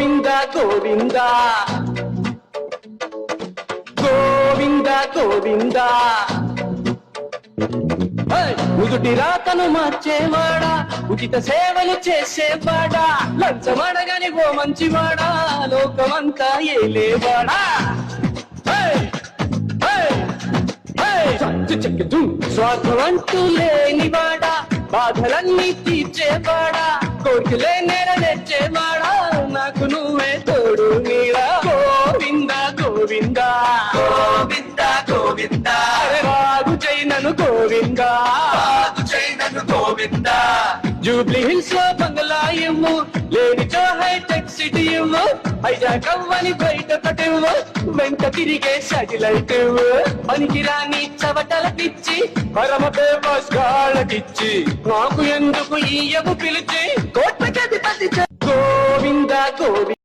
గోవింద గోవింద గోవింద గోవింద నుదుటి రాతను మార్చేవాడా, ఉచిత సేవలు చేసేవాడా, లంచమడగని ఓ మంచివాడా, లోకమంతా ఏలేవాడా. స్వార్థం అంటూ లేనివాడా, బాధలన్నీ తీర్చేవాడా, కోరికలే నెరవేర్చేవాడా, నాకు నువ్వే తోడు నీడా. గోవింద గోవింద గోవింద గోవింద రాగు చైనను గోవింద, రాగు చైనను గోవింద. జూబ్లీ హిల్స్ లో బంగ్లా ఇవ్వు, లేనిచో హైటెక్ సిటీ ఇవ్వు, హైజాక్ అవ్వని బయట పటివ్వు, వెంట తిరిగే శాటిలైట్ ఇవ్వు, పనికిరాని చవటలకిచ్చి పరమ ఫేమస్ గాళ్ళకిచ్చి, నాకు ఎందుకు ఈయవు పిలిచి కోట్లకి అధిపతి. గోవింద గోవింద